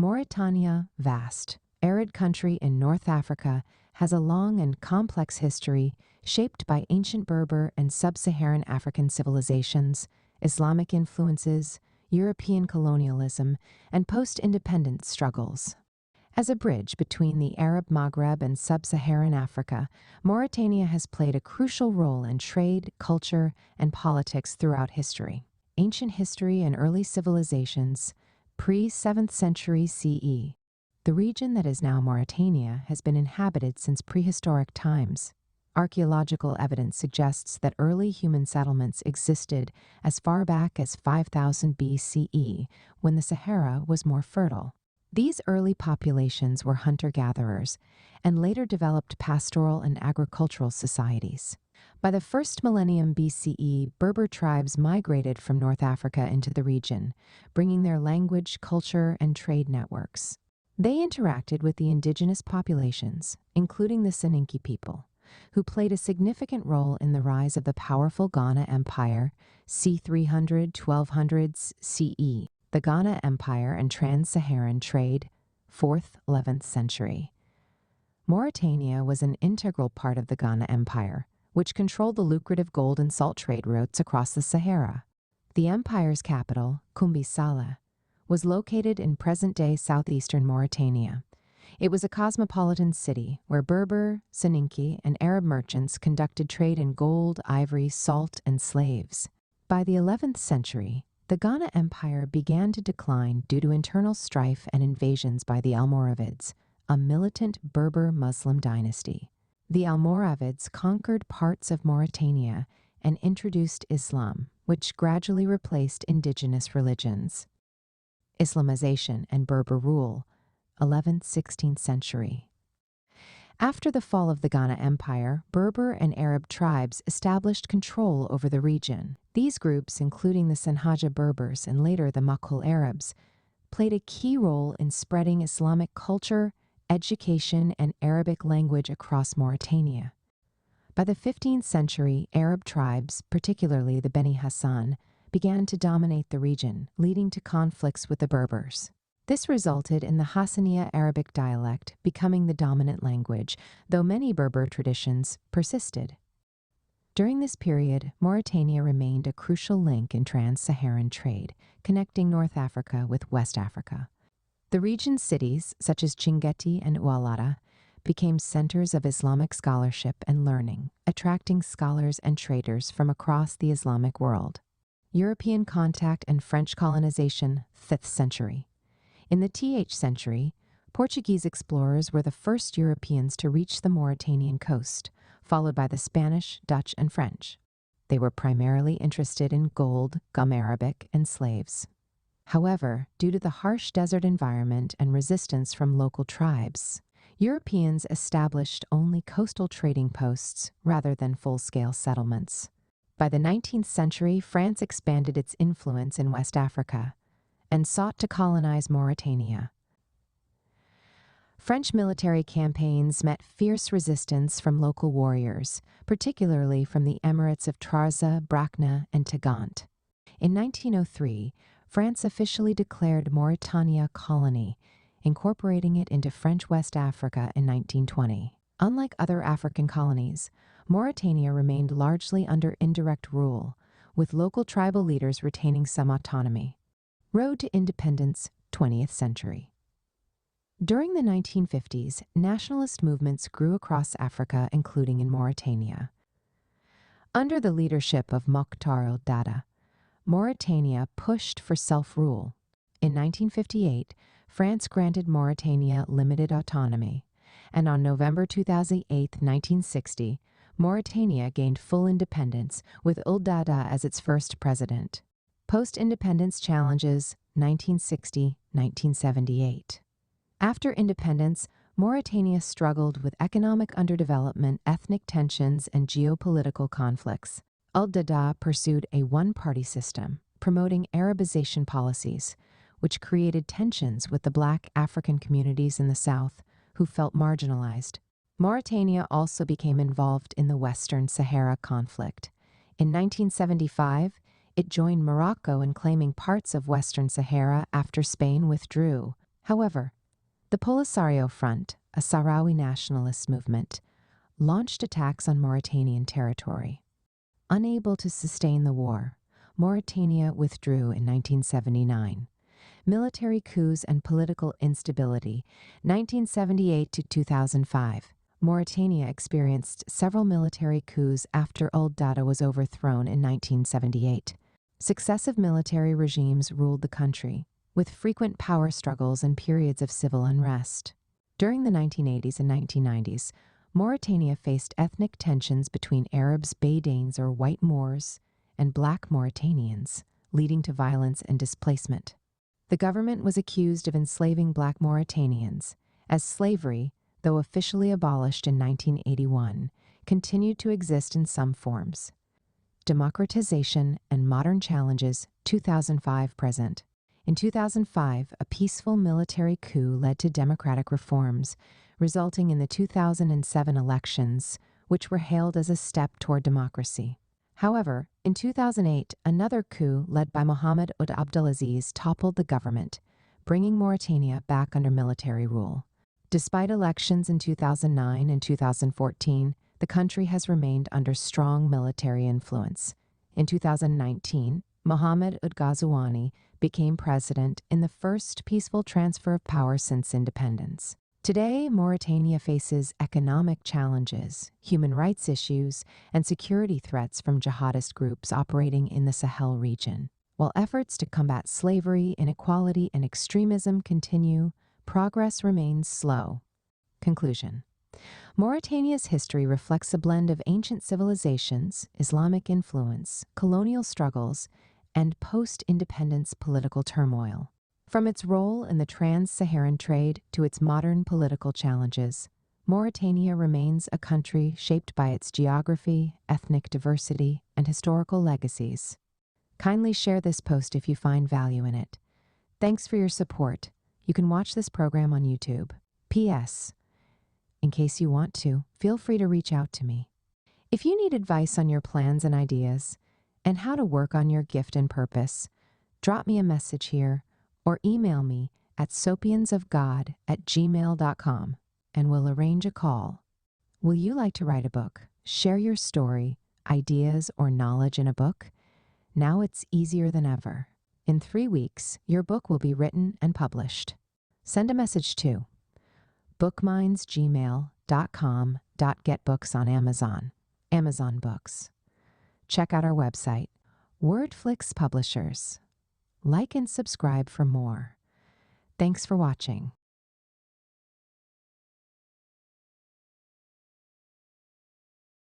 Mauritania, vast, arid country in North Africa, has a long and complex history shaped by ancient Berber and sub-Saharan African civilizations, Islamic influences, European colonialism, and post-independence struggles. As a bridge between the Arab Maghreb and sub-Saharan Africa, Mauritania has played a crucial role in trade, culture, and politics throughout history. Ancient history and early civilizations, pre-7th century CE. The region that is now Mauritania has been inhabited since prehistoric times. Archaeological evidence suggests that early human settlements existed as far back as 5000 BCE, when the Sahara was more fertile. These early populations were hunter-gatherers and later developed pastoral and agricultural societies. By the first millennium BCE, Berber tribes migrated from North Africa into the region, bringing their language, culture, and trade networks. They interacted with the indigenous populations, including the Soninke people, who played a significant role in the rise of the powerful Ghana Empire, c. 300–1200s CE. The Ghana Empire and Trans-Saharan trade, 4th–11th century. Mauritania was an integral part of the Ghana Empire, which controlled the lucrative gold and salt trade routes across the Sahara. The empire's capital, Kumbisala, was located in present-day southeastern Mauritania. It was a cosmopolitan city where Berber, Soninke, and Arab merchants conducted trade in gold, ivory, salt, and slaves. By the 11th century, the Ghana Empire began to decline due to internal strife and invasions by the Almoravids, a militant Berber Muslim dynasty. The Almoravids conquered parts of Mauritania and introduced Islam, which gradually replaced indigenous religions. Islamization and Berber rule, 11th–16th century. After the fall of the Ghana Empire, Berber and Arab tribes established control over the region. These groups, including the Senhaja Berbers and later the Makul Arabs, played a key role in spreading Islamic culture, education, and Arabic language across Mauritania. By the 15th century, Arab tribes, particularly the Beni Hassan, began to dominate the region, leading to conflicts with the Berbers. This resulted in the Hassaniya Arabic dialect becoming the dominant language, though many Berber traditions persisted. During this period, Mauritania remained a crucial link in trans-Saharan trade, connecting North Africa with West Africa. The region's cities, such as Chinguetti and Oualata, became centers of Islamic scholarship and learning, attracting scholars and traders from across the Islamic world. European contact and French colonization, 5th century. In the th century, Portuguese explorers were the first Europeans to reach the Mauritanian coast, followed by the Spanish, Dutch, and French. They were primarily interested in gold, gum arabic, and slaves. However, due to the harsh desert environment and resistance from local tribes, Europeans established only coastal trading posts rather than full-scale settlements. By the 19th century, France expanded its influence in West Africa and sought to colonize Mauritania. French military campaigns met fierce resistance from local warriors, particularly from the emirates of Trarza, Brakna, and Tagant. In 1903, France officially declared Mauritania a colony, incorporating it into French West Africa in 1920. Unlike other African colonies, Mauritania remained largely under indirect rule, with local tribal leaders retaining some autonomy. Road to Independence, 20th century. During the 1950s, nationalist movements grew across Africa, including in Mauritania. Under the leadership of Mokhtar el-Dada, Mauritania pushed for self-rule. In 1958, France granted Mauritania limited autonomy, and on November 2008, 1960, Mauritania gained full independence with el-Dada as its first president. Post-independence challenges, 1960–1978. After independence, Mauritania struggled with economic underdevelopment, ethnic tensions, and geopolitical conflicts. El-Dada pursued a one-party system, promoting Arabization policies, which created tensions with the Black African communities in the South, who felt marginalized. Mauritania also became involved in the Western Sahara conflict. In 1975, it joined Morocco in claiming parts of Western Sahara after Spain withdrew. However, the Polisario Front, a Sahrawi nationalist movement, launched attacks on Mauritanian territory. Unable to sustain the war, Mauritania withdrew in 1979. Military coups and political instability, 1978 to 2005. Mauritania experienced several military coups after Ould Dadda was overthrown in 1978. Successive military regimes ruled the country, with frequent power struggles and periods of civil unrest. During the 1980s and 1990s, Mauritania faced ethnic tensions between Arabs, Beydanes or white Moors, and black Mauritanians, leading to violence and displacement. The government was accused of enslaving black Mauritanians, as slavery, though officially abolished in 1981, continued to exist in some forms. Democratization and modern challenges, 2005 present. In 2005, a peaceful military coup led to democratic reforms, resulting in the 2007 elections, which were hailed as a step toward democracy. However, in 2008, another coup led by Mohamed Ould Abdelaziz toppled the government, bringing Mauritania back under military rule. Despite elections in 2009 and 2014, the country has remained under strong military influence. In 2019, Mohamed Ould Ghazouani became president in the first peaceful transfer of power since independence. Today, Mauritania faces economic challenges, human rights issues, and security threats from jihadist groups operating in the Sahel region. While efforts to combat slavery, inequality, and extremism continue, progress remains slow. Conclusion. Mauritania's history reflects a blend of ancient civilizations, Islamic influence, colonial struggles, and post-independence political turmoil. From its role in the trans-Saharan trade to its modern political challenges, Mauritania remains a country shaped by its geography, ethnic diversity, and historical legacies. Kindly share this post if you find value in it. Thanks for your support. You can watch this program on YouTube. P.S. In case you want to, feel free to reach out to me. If you need advice on your plans and ideas, and how to work on your gift and purpose, drop me a message here or email me at sopiansofgod@gmail.com and we'll arrange a call. Will you like to write a book? Share your story, ideas, or knowledge in a book? Now it's easier than ever. In 3 weeks, your book will be written and published. Send a message to bookmindsgmail.com.getbooks on Amazon Books. Check out our website, Wordflix Publishers. Like and subscribe for more. Thanks for watching.